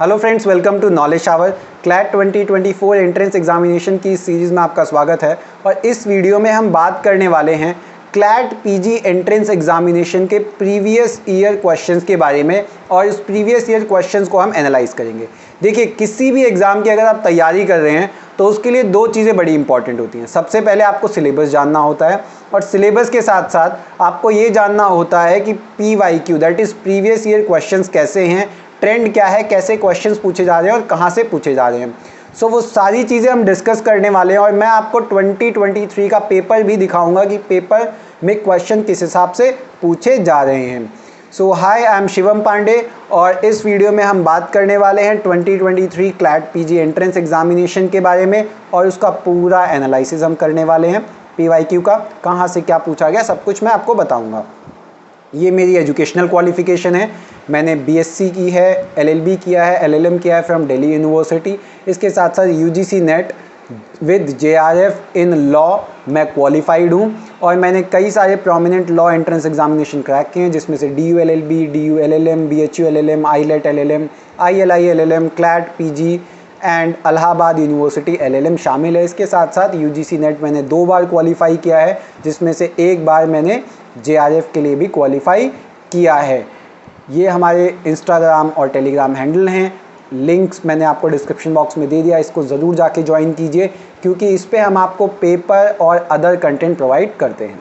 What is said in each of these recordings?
Hello friends, welcome to Knowledge Shower. CLAT 2024 entrance examination की इस series में आपका स्वागत है। और इस वीडियो में हम बात करने वाले हैं क्लैट पीजी एंट्रेंस एग्जामिनेशन के प्रीवियस ईयर क्वेश्चंस के बारे में, और इस प्रीवियस ईयर क्वेश्चंस को हम एनालाइज करेंगे। देखिए, किसी भी एग्ज़ाम की अगर आप तैयारी कर रहे हैं तो उसके लिए दो चीज़ें बड़ी इंपॉर्टेंट होती हैं। सबसे पहले आपको सिलेबस जानना होता है, और सिलेबस के साथ साथ आपको ये जानना होता है कि PYQ that is previous year questions कैसे हैं, ट्रेंड क्या है, कैसे क्वेश्चंस पूछे जा रहे हैं और कहाँ से पूछे जा रहे हैं। सो वो सारी चीज़ें हम डिस्कस करने वाले हैं, और मैं आपको 2023 का पेपर भी दिखाऊंगा कि पेपर में क्वेश्चन किस हिसाब से पूछे जा रहे हैं। सो हाय, आई एम शिवम पांडे, और इस वीडियो में हम बात करने वाले हैं 2023 क्लैट पीजी एंट्रेंस एग्जामिनेशन के बारे में, और उसका पूरा एनालिसिस हम करने वाले हैं। PYQ का कहाँ से क्या पूछा गया सब कुछ मैं आपको बताऊँगा। ये मेरी एजुकेशनल क्वालिफ़िकेशन है। मैंने BSc की है, LLB किया है, LLM किया है फ्रॉम दिल्ली यूनिवर्सिटी। इसके साथ साथ UGC net with JRF in law मैं क्वालिफाइड हूँ, और मैंने कई सारे prominent law entrance examination crack किए हैं, जिसमें से DU LLB, DU LLM, BHU LLM, ILET LLM, ILI LLM, CLAT PG and Allahabad university LLM शामिल है। इसके साथ साथ UGC नेट मैंने 2 बार क्वालिफाई किया है, जिसमें से 1 बार मैंने JRF के लिए भी क्वालिफाई किया है। ये हमारे इंस्टाग्राम और टेलीग्राम हैंडल हैं, लिंक्स मैंने आपको डिस्क्रिप्शन बॉक्स में दे दिया। इसको ज़रूर जाके ज्वाइन कीजिए, क्योंकि इस पे हम आपको पेपर और अदर कंटेंट प्रोवाइड करते हैं।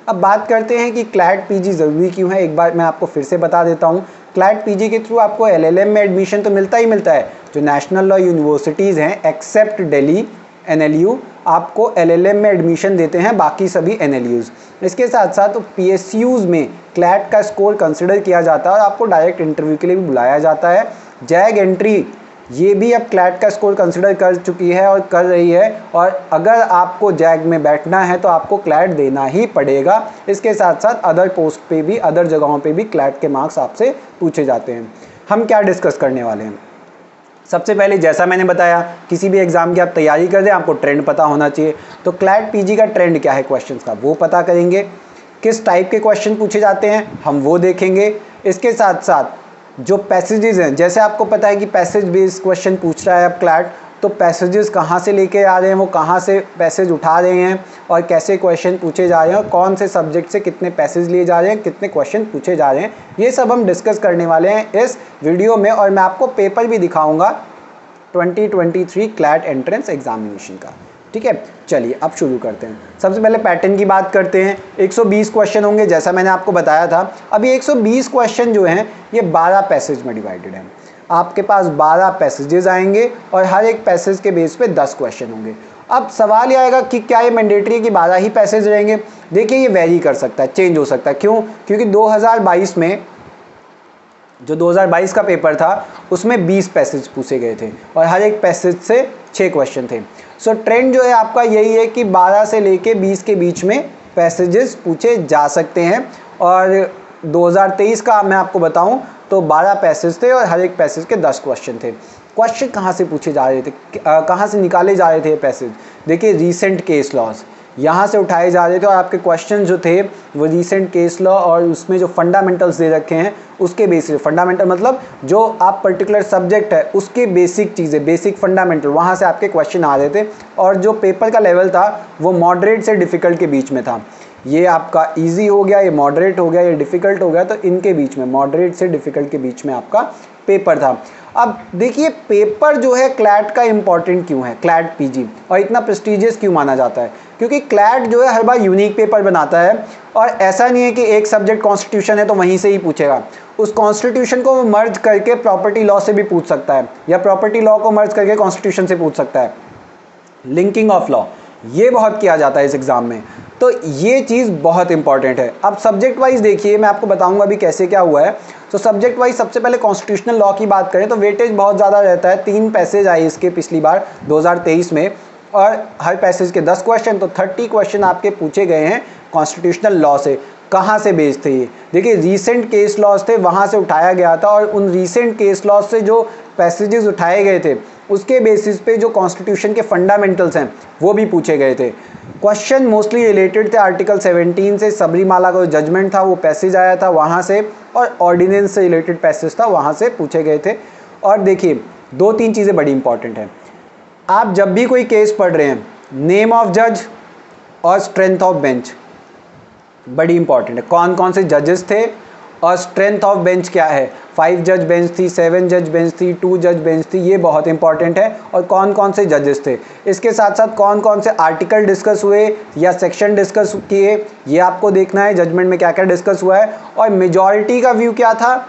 अब बात करते हैं कि क्लैट PG ज़रूरी क्यों है। एक बार मैं आपको फिर से बता देता हूँ। क्लैट PG के थ्रू आपको LLM में एडमिशन तो मिलता ही मिलता है। जो नेशनल लॉ यूनिवर्सिटीज़ हैं एक्सेप्ट दिल्ली NLU, आपको LLM में एडमिशन देते हैं, बाकी सभी NLUs। इसके साथ साथ तो PSUs में क्लैट का स्कोर कंसिडर किया जाता है, और आपको डायरेक्ट इंटरव्यू के लिए भी बुलाया जाता है। जैग एंट्री ये भी अब क्लैट का स्कोर कंसिडर कर चुकी है और कर रही है, और अगर आपको जैग में बैठना है तो आपको क्लैट देना ही पड़ेगा। इसके साथ साथ अदर पोस्ट पे भी, अदर जगहों पे भी क्लैट के मार्क्स आपसे पूछे जाते हैं। हम क्या डिस्कस करने वाले हैं। सबसे पहले, जैसा मैंने बताया, किसी भी एग्ज़ाम की आप तैयारी कर रहे हैं आपको ट्रेंड पता होना चाहिए। तो क्लैट PG का ट्रेंड क्या है क्वेश्चंस का, वो पता करेंगे। किस टाइप के क्वेश्चन पूछे जाते हैं हम वो देखेंगे। इसके साथ साथ जो पैसेजेस हैं, जैसे आपको पता है कि पैसेज बेस्ड क्वेश्चन पूछ रहा है अब क्लैट, तो पैसेजेस कहाँ से लेके आ रहे हैं, वो कहाँ से पैसेज उठा रहे हैं, और कैसे क्वेश्चन पूछे जा रहे हैं, और कौन से सब्जेक्ट से कितने पैसेज लिए जा रहे हैं, कितने क्वेश्चन पूछे जा रहे हैं, ये सब हम डिस्कस करने वाले हैं इस वीडियो में। और मैं आपको पेपर भी दिखाऊंगा 2023 क्लैट एंट्रेंस एग्जामिनेशन का। ठीक है, चलिए अब शुरू करते हैं। सबसे पहले पैटर्न की बात करते हैं। 120 क्वेश्चन होंगे, जैसा मैंने आपको बताया था। अभी 120 क्वेश्चन जो हैं ये 12 पैसेज में डिवाइडेड हैं। आपके पास 12 पैसेजेस आएंगे, और हर एक पैसेज के बेस पे 10 क्वेश्चन होंगे। अब सवाल ये आएगा कि क्या ये मैंडेटरी है कि 12 ही पैसेज रहेंगे। देखिए, ये वेरी कर सकता है, चेंज हो सकता है। क्यों? क्योंकि 2022 में जो 2022 का पेपर था उसमें 20 पैसेज पूछे गए थे, और हर एक पैसेज से 6 क्वेश्चन थे। सो ट्रेंड जो है आपका यही है कि 12 से लेके 20 के बीच में पैसेजेस पूछे जा सकते हैं। और 2023 का मैं आपको बताऊं तो 12 पैसेज थे, और हर एक पैसेज के 10 क्वेश्चन थे। क्वेश्चन कहाँ से पूछे जा रहे थे, कहाँ से निकाले जा रहे थे पैसेज। देखिए, रीसेंट केस लॉज यहाँ से उठाए जा रहे थे, और आपके क्वेश्चन जो थे वो रीसेंट केस लॉ और उसमें जो फंडामेंटल्स दे रखे हैं उसके बेसिस। फंडामेंटल मतलब जो आप पर्टिकुलर सब्जेक्ट है उसके बेसिक चीज़ें, बेसिक फंडामेंटल, वहाँ से आपके क्वेश्चन आ रहे थे। और जो पेपर का लेवल था वो मॉडरेट से डिफ़िकल्ट के बीच में था। ये आपका ईजी हो गया, ये मॉडरेट हो गया, ये डिफ़िकल्ट हो गया, तो इनके बीच में, मॉडरेट से डिफ़िकल्ट के बीच में आपका पेपर था। अब देखिए, पेपर जो है क्लैट का इंपॉर्टेंट क्यों है, क्लैट PG, और इतना प्रेस्टिजियस क्यों माना जाता है। क्योंकि क्लैट जो है हर बार यूनिक पेपर बनाता है, और ऐसा नहीं है कि एक सब्जेक्ट कॉन्स्टिट्यूशन है तो वहीं से ही पूछेगा। उस कॉन्स्टिट्यूशन को मर्ज करके प्रॉपर्टी लॉ से भी पूछ सकता है, या प्रॉपर्टी लॉ को मर्ज करके कॉन्स्टिट्यूशन से पूछ सकता है। लिंकिंग ऑफ लॉ ये बहुत किया जाता है इस एग्ज़ाम में, तो ये चीज़ बहुत इंपॉर्टेंट है। अब सब्जेक्ट वाइज देखिए, मैं आपको बताऊंगा अभी कैसे क्या हुआ है। तो सब्जेक्ट वाइज सबसे पहले कॉन्स्टिट्यूशनल लॉ की बात करें तो वेटेज बहुत ज़्यादा रहता है। 3 पैसेज आए इसके पिछली बार 2023 में, और हर पैसेज के 10 क्वेश्चन, तो 30 क्वेश्चन आपके पूछे गए हैं कॉन्स्टिट्यूशनल लॉ से। कहाँ से बेस्ड थे ये? देखिए, रीसेंट केस लॉज थे, वहाँ से उठाया गया था, और उन रीसेंट केस लॉज से जो पैसेजेस उठाए गए थे उसके बेसिस पे जो कॉन्स्टिट्यूशन के फंडामेंटल्स हैं वो भी पूछे गए थे। क्वेश्चन मोस्टली रिलेटेड थे आर्टिकल 17 से, सबरीमाला का जो जजमेंट था वो पैसेज आया था वहाँ से, और ऑर्डिनेंस से रिलेटेड पैसेज था वहाँ से पूछे गए थे। और देखिए 2-3 चीज़ें बड़ी इंपॉर्टेंट हैं। आप जब भी कोई केस पढ़ रहे हैं, नेम ऑफ जज और स्ट्रेंथ ऑफ बेंच बड़ी इंपॉर्टेंट है। कौन कौन से जजेस थे और स्ट्रेंथ ऑफ बेंच क्या है, 5 जज बेंच थी, 7 जज बेंच थी, 2 जज बेंच थी, ये बहुत इंपॉर्टेंट है। और कौन कौन से जजेस थे, इसके साथ साथ कौन कौन से आर्टिकल डिस्कस हुए या सेक्शन डिस्कस किए, ये आपको देखना है जजमेंट में क्या क्या डिस्कस हुआ है, और मेजॉरिटी का व्यू क्या था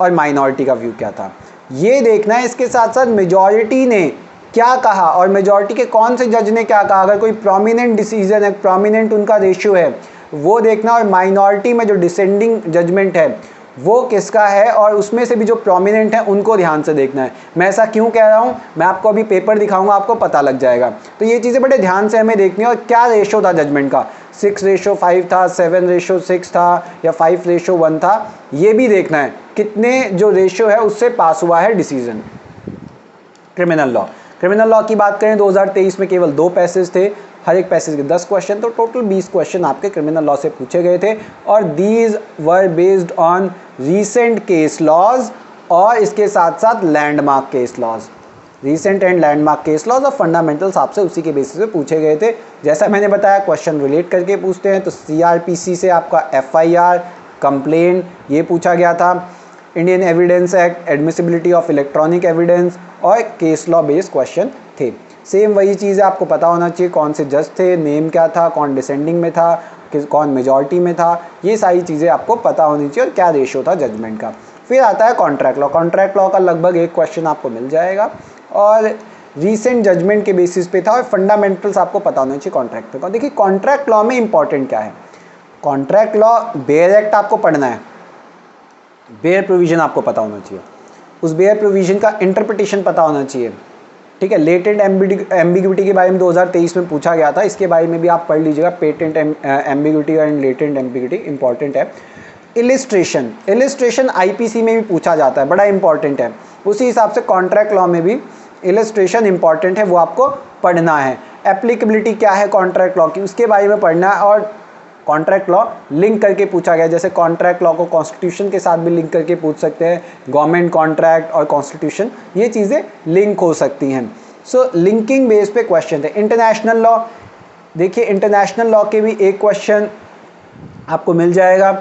और माइनॉरिटी का व्यू क्या था, ये देखना है। इसके साथ साथ मेजॉरिटी ने क्या कहा और मेजॉरिटी के कौन से जज ने क्या कहा, अगर कोई प्रोमिनेंट डिसीजन है, प्रोमिनेंट उनका रेशियो है, वो देखना। और माइनॉरिटी में जो डिसेंडिंग जजमेंट है वो किसका है, और उसमें से भी जो प्रोमिनेंट है उनको ध्यान से देखना है। मैं ऐसा क्यों कह रहा हूँ, मैं आपको अभी पेपर दिखाऊंगा, आपको पता लग जाएगा। तो ये चीज़ें बड़े ध्यान से हमें देखनी है। और क्या रेशो था जजमेंट का, 6:5 था, 7:6 था, या 5:1 था, ये भी देखना है। कितने जो रेशियो है उससे पास हुआ है डिसीजन। क्रिमिनल लॉ की बात करें 2023 में केवल 2 पैसेज थे, हर एक पैसेज के 10 क्वेश्चन, तो टोटल 20 क्वेश्चन आपके क्रिमिनल लॉ से पूछे गए थे। और these were based on recent case laws और इसके साथ साथ landmark case laws, recent and landmark case laws और फंडामेंटल्स आपसे उसी के बेसिस पे पूछे गए थे। जैसा मैंने बताया क्वेश्चन रिलेट करके पूछते हैं, तो CRPC से आपका FIR, कंप्लेन, ये पूछा गया था। Indian evidence act, admissibility of electronic evidence और केस लॉ बेस्ड क्वेश्चन थे। सेम वही चीज़ आपको पता होना चाहिए, कौन से जज थे, नेम क्या था, कौन डिसेंडिंग में था, कौन मेजॉरिटी में था, ये सारी चीज़ें आपको पता होनी चाहिए, और क्या रेशो था जजमेंट का। फिर आता है कॉन्ट्रैक्ट लॉ। कॉन्ट्रैक्ट लॉ का लगभग 1 क्वेश्चन आपको मिल जाएगा, और रीसेंट जजमेंट के बेसिस पे था, और फंडामेंटल्स आपको पता होना चाहिए कॉन्ट्रैक्ट का। देखिए कॉन्ट्रैक्ट लॉ में इंपॉर्टेंट क्या है, कॉन्ट्रैक्ट लॉ, बेयर एक्ट आपको पढ़ना है, बेयर प्रोविजन आपको पता होना चाहिए, उस बेयर प्रोविजन का इंटरप्रिटेशन पता होना चाहिए, ठीक है। लेटेंट एम्बिग्विटी के बारे में 2023 में पूछा गया था, इसके बारे में भी आप पढ़ लीजिएगा, patent ambiguity and latent ambiguity important है। इलिस्ट्रेशन IPC में भी पूछा जाता है, बड़ा इंपॉर्टेंट है। उसी हिसाब से कॉन्ट्रैक्ट लॉ में भी इलिस्ट्रेशन इंपॉर्टेंट है, वो आपको पढ़ना है। एप्लीकेबिलिटी क्या है कॉन्ट्रैक्ट लॉ की, उसके बारे में पढ़ना है। और कॉन्ट्रैक्ट लॉ लिंक करके पूछा गया, जैसे कॉन्ट्रैक्ट लॉ को कॉन्स्टिट्यूशन के साथ भी लिंक करके पूछ सकते हैं, गवर्नमेंट कॉन्ट्रैक्ट और कॉन्स्टिट्यूशन, ये चीज़ें लिंक हो सकती हैं। सो लिंकिंग बेस पे क्वेश्चन थे। इंटरनेशनल लॉ, देखिए इंटरनेशनल लॉ के भी 1 क्वेश्चन आपको मिल जाएगा,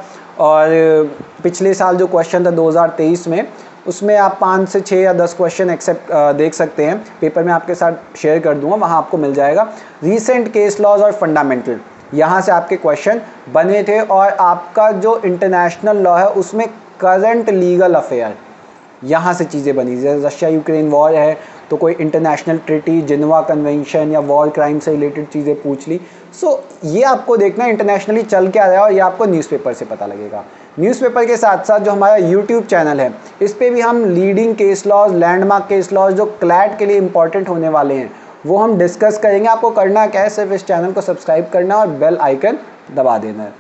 और पिछले साल जो क्वेश्चन था 2023 में, उसमें आप 5 से 6 या 10 क्वेश्चन एक्सेप्ट देख सकते हैं, पेपर में आपके साथ शेयर कर दूंगा, वहाँ आपको मिल जाएगा। रीसेंट केस लॉज और फंडामेंटल, यहाँ से आपके क्वेश्चन बने थे। और आपका जो इंटरनेशनल लॉ है उसमें करंट लीगल अफेयर, यहाँ से चीज़ें बनी, जैसे रशिया यूक्रेन वॉर है तो कोई इंटरनेशनल ट्रीटी, जिनेवा कन्वेंशन या वॉर क्राइम से रिलेटेड चीज़ें पूछ ली। सो ये आपको देखना है इंटरनेशनली चल क्या रहा है, और ये आपको न्यूज़पेपर से पता लगेगा। न्यूज़पेपर के साथ साथ जो हमारा यूट्यूब चैनल है, इस पर भी हम leading case laws, landmark case laws जो क्लैट के लिए इंपॉर्टेंट होने वाले हैं, वो हम डिस्कस करेंगे। आपको करना क्या है, सिर्फ इस चैनल को सब्सक्राइब करना और बेल आइकन दबा देना है।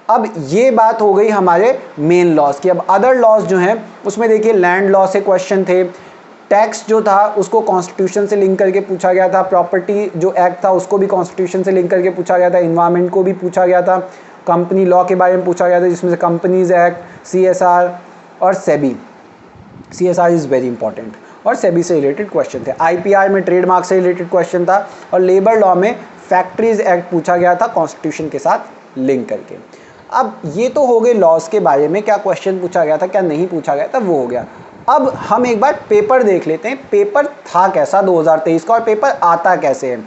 अब ये बात हो गई हमारे मेन लॉज की। अब अदर लॉज जो हैं उसमें देखिए लैंड लॉ से क्वेश्चन थे, टैक्स जो था उसको कॉन्स्टिट्यूशन से लिंक करके पूछा गया था, प्रॉपर्टी जो एक्ट था उसको भी कॉन्स्टिट्यूशन से लिंक करके पूछा गया था, इन्वायरमेंट को भी पूछा गया था, कंपनी लॉ के बारे में पूछा गया था, जिसमें से कंपनीज एक्ट, CSR और SEBI, CSR is very important, और सेबी से रिलेटेड क्वेश्चन थे। IPR में ट्रेडमार्क से रिलेटेड क्वेश्चन था, और लेबर लॉ में फैक्ट्रीज एक्ट पूछा गया था कॉन्स्टिट्यूशन के साथ लिंक करके। अब ये तो हो गए लॉज के बारे में, क्या क्वेश्चन पूछा गया था, क्या नहीं पूछा गया था, वो हो गया। अब हम एक बार पेपर देख लेते हैं, पेपर था कैसा 2023 का, और पेपर आता कैसे है।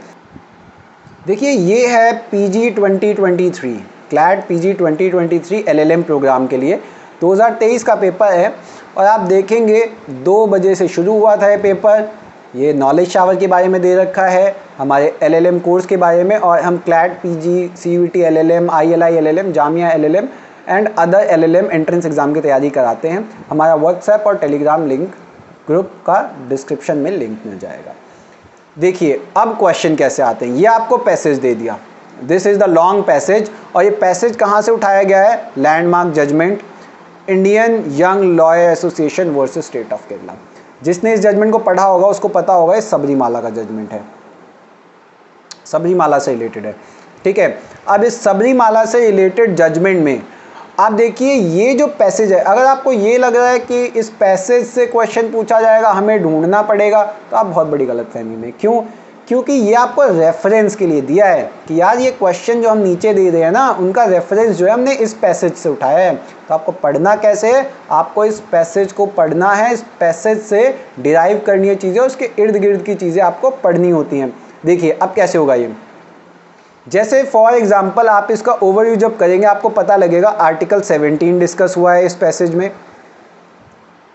देखिए ये है PG 2023, CLAT PG 2023 LLM programme के लिए 2023 का पेपर है। और आप देखेंगे 2 बजे से शुरू हुआ था ये पेपर। ये नॉलेज शावर के बारे में दे रखा है, हमारे LLM कोर्स के बारे में, और हम CLAT PG, CUET LLM, ILI LLM, Jamia LLM and other LLM entrance exam की तैयारी कराते हैं। हमारा व्हाट्सएप और टेलीग्राम लिंक ग्रुप का डिस्क्रिप्शन में लिंक मिल जाएगा। देखिए अब क्वेश्चन कैसे आते हैं, ये आपको पैसेज दे दिया, this is the long passage, और ये पैसेज कहाँ से उठाया गया है, landmark judgment, Indian Young Lawyers Association versus State of Kerala. जिसने इस जजमेंट को पढ़ा होगा उसको पता होगा ये सबरीमाला का जजमेंट है, सबरीमाला से रिलेटेड है, ठीक है। अब इस सबरीमाला से रिलेटेड जजमेंट में आप देखिए ये जो पैसेज है, अगर आपको ये लग रहा है कि इस पैसेज से क्वेश्चन पूछा जाएगा, हमें ढूंढना पड़ेगा, तो आप बहुत बड़ी गलतफहमी में। क्यों? क्योंकि ये आपको रेफरेंस के लिए दिया है कि यार ये क्वेश्चन जो हम नीचे दे रहे हैं ना, उनका रेफरेंस जो है हमने इस पैसेज से उठाया है। तो आपको पढ़ना कैसे है? आपको इस पैसेज को पढ़ना है, इस पैसेज से डिराइव करनी है चीज़ें, उसके इर्द गिर्द की चीज़ें आपको पढ़नी होती हैं। देखिए अब कैसे होगा ये। जैसे फॉर एग्जाम्पल आप इसका ओवरव्यू जब करेंगे, आपको पता लगेगा आर्टिकल 17 डिस्कस हुआ है इस पैसेज में,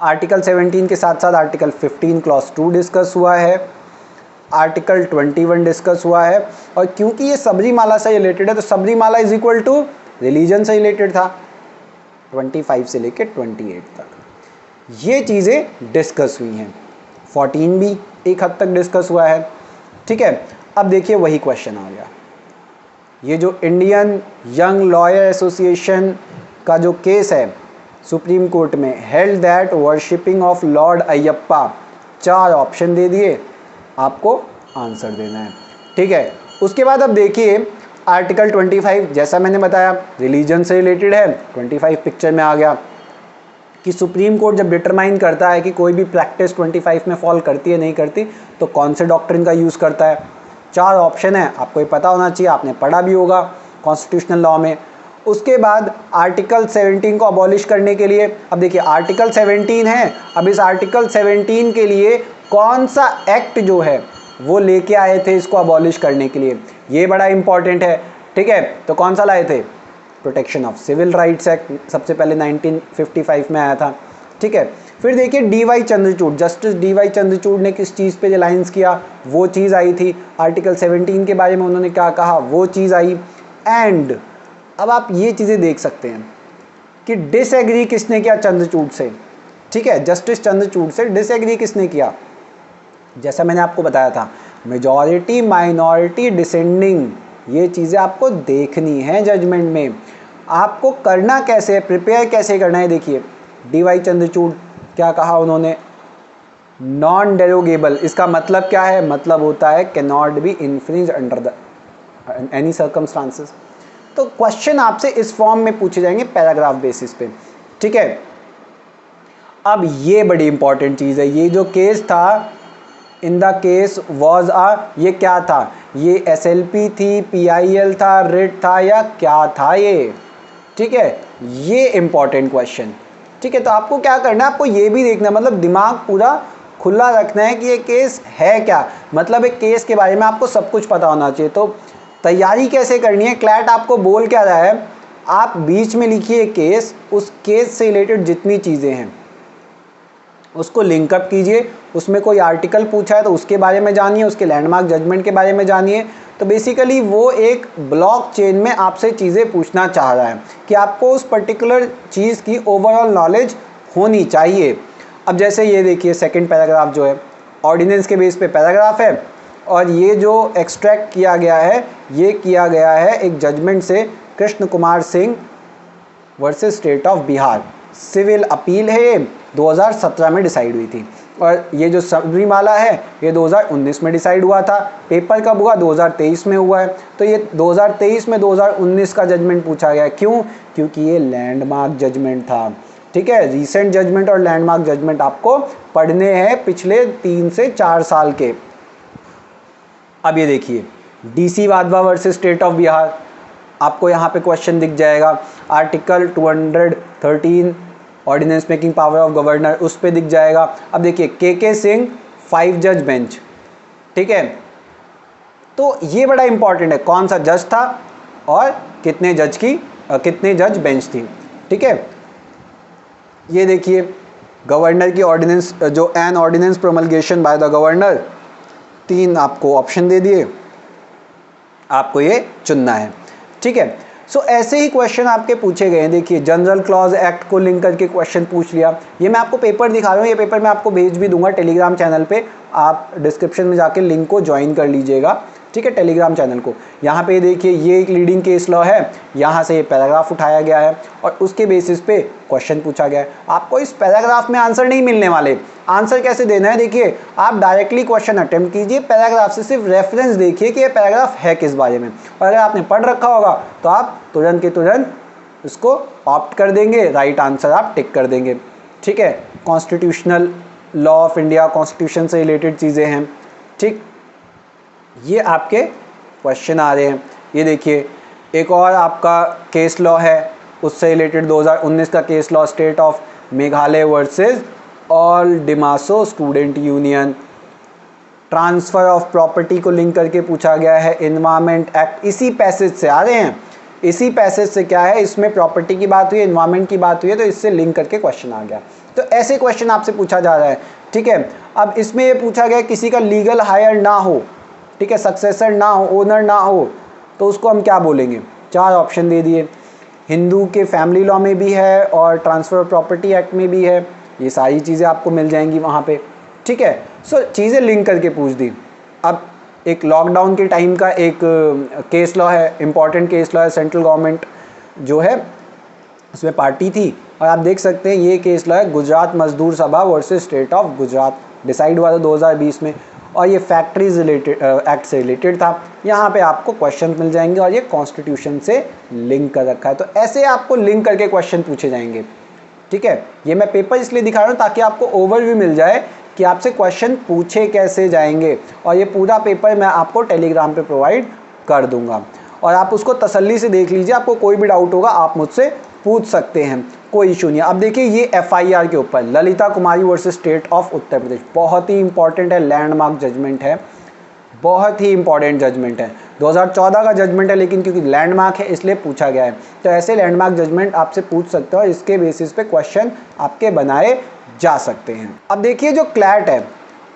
आर्टिकल 17 के साथ साथ आर्टिकल 15 क्लॉज 2 डिस्कस हुआ है, आर्टिकल 21 डिस्कस हुआ है। और क्योंकि ये सबरीमाला से रिलेटेड है, तो Sabarimala is equal to religion से रिलेटेड था 25 से लेकर 28 तक। ये चीज़ें डिस्कस हुई हैं। 14 भी एक हद तक डिस्कस हुआ है। ठीक है, अब देखिए वही क्वेश्चन आ गया। ये जो इंडियन यंग लॉयर एसोसिएशन का जो केस है सुप्रीम कोर्ट में, held that worshipping of lord Ayyappa, 4 option दे दिए, आपको आंसर देना है। ठीक है, उसके बाद अब देखिए आर्टिकल 25, जैसा मैंने बताया रिलीजन से रिलेटेड है। 25 पिक्चर में आ गया कि सुप्रीम कोर्ट जब डिटरमाइन करता है कि कोई भी प्रैक्टिस 25 में फॉल करती है नहीं करती, तो कौन से डॉक्ट्रिन का यूज़ करता है। 4 ऑप्शन है, आपको ये पता होना चाहिए, आपने पढ़ा भी होगा कॉन्स्टिट्यूशनल लॉ में। उसके बाद आर्टिकल 17 को अबॉलिश करने के लिए, अब देखिए आर्टिकल 17 है, अब इस आर्टिकल 17 के लिए कौन सा एक्ट जो है वो लेके आए थे इसको अबॉलिश करने के लिए, ये बड़ा इंपॉर्टेंट है। ठीक है, तो कौन सा लाए थे? Protection of civil rights act, सबसे पहले 1955 में आया था। ठीक है, फिर देखिए D.Y.. Chandrachud, justice D.Y.. Chandrachud ने किस चीज़ पे रिलायंस किया, वो चीज़ आई थी। आर्टिकल 17 के बारे में उन्होंने क्या कहा, वो चीज़ आई। एंड अब आप ये चीज़ें देख सकते हैं कि डिसएग्री किसने किया चंद्रचूड़ से। ठीक है, जस्टिस चंद्रचूड़ से डिसएग्री किसने किया? जैसा मैंने आपको बताया था, मेजॉरिटी माइनॉरिटी डिसेंडिंग, ये चीज़ें आपको देखनी है जजमेंट में। आपको करना कैसे है, प्रिपेयर कैसे करना है, देखिए डी.वाई. चंद्रचूड़ क्या कहा उन्होंने, नॉन डेरोगेबल, इसका मतलब क्या है? मतलब होता है can not be infringe under the any circumstances. तो क्वेश्चन आपसे इस फॉर्म में पूछे जाएंगे पैराग्राफ बेसिस पे। ठीक है, अब ये बड़ी इंपॉर्टेंट चीज़ है, ये जो केस था इन द केस वॉज ये क्या था? ये SLP थी, PIL था, रिट था, या क्या था ये? ठीक है, ये इंपॉर्टेंट क्वेश्चन। ठीक है, तो आपको क्या करना है, आपको ये भी देखना है, मतलब दिमाग पूरा खुला रखना है कि ये केस है क्या, मतलब एक केस के बारे में आपको सब कुछ पता होना चाहिए। तो तैयारी कैसे करनी है, क्लैट आपको बोल क्या रहा है, आप बीच में लिखिए केस, उस केस से रिलेटेड जितनी चीज़ें हैं उसको लिंकअप कीजिए। उसमें कोई आर्टिकल पूछा है तो उसके बारे में जानिए, उसके लैंडमार्क जजमेंट के बारे में जानिए। तो बेसिकली वो एक ब्लॉक चेन में आपसे चीज़ें पूछना चाह रहा है कि आपको उस पर्टिकुलर चीज़ की ओवरऑल नॉलेज होनी चाहिए। अब जैसे ये देखिए सेकंड पैराग्राफ जो है ऑर्डिनेंस के बेस पे पैराग्राफ है, और ये जो एक्सट्रैक्ट किया गया है ये किया गया है एक जजमेंट से, Krishna Kumar Singh versus State of Bihar, civil appeal है, ये 2017 में डिसाइड हुई थी। और ये जो सबरीमाला है ये 2019 में डिसाइड हुआ था। पेपर कब हुआ? 2023 में हुआ है। तो ये 2023 में 2019 का जजमेंट पूछा गया। क्यों? क्योंकि ये लैंडमार्क जजमेंट था। ठीक है, रीसेंट जजमेंट और लैंडमार्क जजमेंट आपको पढ़ने हैं पिछले 3 से 4 साल के। अब ये देखिए DC Wadhwa versus State of Bihar, आपको यहाँ पे क्वेश्चन दिख जाएगा। Article 213 ordinance making power of governor, उस पे दिख जाएगा। अब देखिए के सिंह 5 जज बेंच। ठीक है, तो ये बड़ा इंपॉर्टेंट है, कौन सा जज था और कितने जज बेंच थी। ठीक है, ये देखिए गवर्नर की ऑर्डिनेंस, जो an ordinance promulgation by the governor, 3 आपको ऑप्शन दे दिए, आपको ये चुनना है। ठीक है, सो ऐसे ही क्वेश्चन आपके पूछे गए हैं। देखिए जनरल क्लॉज एक्ट को लिंक करके क्वेश्चन पूछ लिया। ये मैं आपको पेपर दिखा रहा हूँ, ये पेपर मैं आपको भेज भी दूंगा टेलीग्राम चैनल पे, आप डिस्क्रिप्शन में जाके लिंक को ज्वाइन कर लीजिएगा। ठीक है, टेलीग्राम चैनल को। यहाँ पे देखिए ये एक लीडिंग केस लॉ है, यहाँ से ये पैराग्राफ उठाया गया है और उसके बेसिस पे क्वेश्चन पूछा गया है। आपको इस पैराग्राफ में आंसर नहीं मिलने वाले। आंसर कैसे देना है, देखिए आप डायरेक्टली क्वेश्चन अटेम्प्ट कीजिए, पैराग्राफ से सिर्फ रेफरेंस देखिए कि ये पैराग्राफ है किस बारे में, और अगर आपने पढ़ रखा होगा तो आप तुरंत के तुरंत इसको ऑप्ट कर देंगे, राइट आंसर आप टिक कर देंगे। ठीक है, constitutional law of India, constitution से रिलेटेड चीज़ें हैं। ठीक, ये आपके क्वेश्चन आ रहे हैं। ये देखिए, एक और आपका केस लॉ है, उससे रिलेटेड 2019 का case law, state of Meghalaya versus all Dimasa student union. Transfer of property को लिंक करके पूछा गया है, एनवायरमेंट एक्ट, इसी पैसेज से आ रहे हैं। इसी पैसेज से क्या है, इसमें प्रॉपर्टी की बात हुई, एनवायरमेंट की बात हुई है, तो इससे लिंक करके क्वेश्चन आ गया। तो ऐसे क्वेश्चन आपसे पूछा जा रहा है। ठीक है, अब इसमें ये पूछा गया किसी का लीगल हायर ना हो, ठीक है, सक्सेसर ना हो, ओनर ना हो, तो उसको हम क्या बोलेंगे। 4 ऑप्शन दे दिए, हिंदू के फैमिली लॉ में भी है और ट्रांसफ़र ऑफ प्रॉपर्टी एक्ट में भी है। ये सारी चीज़ें आपको मिल जाएंगी वहाँ पे। ठीक है, सो चीज़ें लिंक करके पूछ दी। अब एक लॉकडाउन के टाइम का एक केस लॉ है, इम्पॉर्टेंट केस लॉ है, सेंट्रल गवर्नमेंट जो है उसमें पार्टी थी, और आप देख सकते हैं ये केस लॉ है गुजरात मजदूर सभा versus State of Gujarat, decide हुआ था 2020 में, और ये फैक्ट्रीज रिलेटेड एक्ट से रिलेटेड था। यहाँ पे आपको क्वेश्चन मिल जाएंगे और ये कॉन्स्टिट्यूशन से लिंक कर रखा है। तो ऐसे आपको लिंक करके क्वेश्चन पूछे जाएंगे। ठीक है, ये मैं पेपर इसलिए दिखा रहा हूँ ताकि आपको ओवरव्यू मिल जाए कि आपसे क्वेश्चन पूछे कैसे जाएंगे, और ये पूरा पेपर मैं आपको टेलीग्राम पे प्रोवाइड कर दूंगा, और आप उसको तसल्ली से देख लीजिए। आपको कोई भी डाउट होगा आप मुझसे पूछ सकते हैं, कोई इशू नहीं है। अब देखिए, ये FIR के ऊपर ललिता कुमारी versus State of Uttar Pradesh, बहुत ही इंपॉर्टेंट है, लैंडमार्क जजमेंट है, बहुत ही इंपॉर्टेंट जजमेंट है। 2014 का जजमेंट है, लेकिन क्योंकि लैंडमार्क है इसलिए पूछा गया है। तो ऐसे लैंडमार्क जजमेंट आपसे पूछ सकते हो और इसके बेसिस पे क्वेश्चन आपके बनाए जा सकते हैं। अब देखिए, जो क्लैट है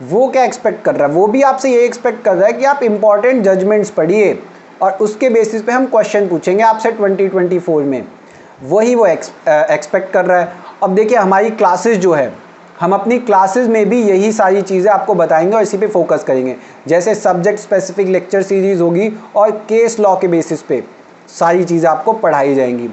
वो क्या एक्सपेक्ट कर रहा है, वो भी आपसे ये एक्सपेक्ट कर रहा है कि आप इंपॉर्टेंट जजमेंट्स पढ़िए और उसके बेसिस पे हम क्वेश्चन पूछेंगे आपसे 2024 में, वही वो एक्सपेक्ट कर रहा है। अब देखिए, हमारी क्लासेस जो है, हम अपनी क्लासेस में भी यही सारी चीज़ें आपको बताएंगे और इसी पे फोकस करेंगे। जैसे सब्जेक्ट स्पेसिफिक लेक्चर सीरीज़ होगी और केस लॉ के बेसिस पे सारी चीज़ें आपको पढ़ाई जाएंगी।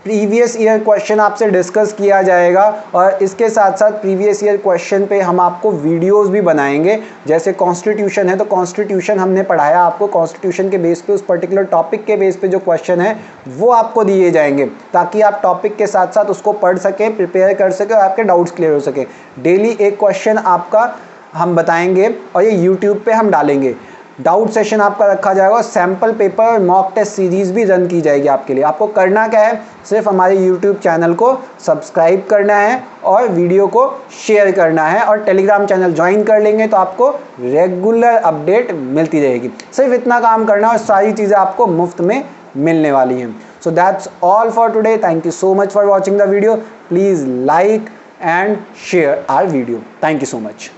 प्रीवियस ईयर क्वेश्चन आपसे डिस्कस किया जाएगा और इसके साथ साथ प्रीवियस ईयर क्वेश्चन पे हम आपको वीडियोस भी बनाएंगे। जैसे कॉन्स्टिट्यूशन है तो कॉन्स्टिट्यूशन हमने पढ़ाया आपको, कॉन्स्टिट्यूशन के बेस पे उस पर्टिकुलर टॉपिक के बेस पे जो क्वेश्चन है वो आपको दिए जाएंगे, ताकि आप टॉपिक के साथ साथ उसको पढ़ सकें, प्रिपेयर कर सकें और आपके डाउट्स क्लियर हो सके। डेली एक क्वेश्चन आपका हम बताएंगे और ये यूट्यूब पे हम डालेंगे। डाउट सेशन आपका रखा जाएगा और सैम्पल पेपर और मॉक टेस्ट सीरीज़ भी रन की जाएगी आपके लिए। आपको करना क्या है, सिर्फ हमारे यूट्यूब चैनल को सब्सक्राइब करना है और वीडियो को शेयर करना है, और टेलीग्राम चैनल ज्वाइन कर लेंगे तो आपको रेगुलर अपडेट मिलती रहेगी। सिर्फ इतना काम करना और सारी चीज़ें आपको मुफ्त में मिलने वाली हैं। So that's all for today. Thank you so much for watching the video. Please like and share our video. Thank you so much.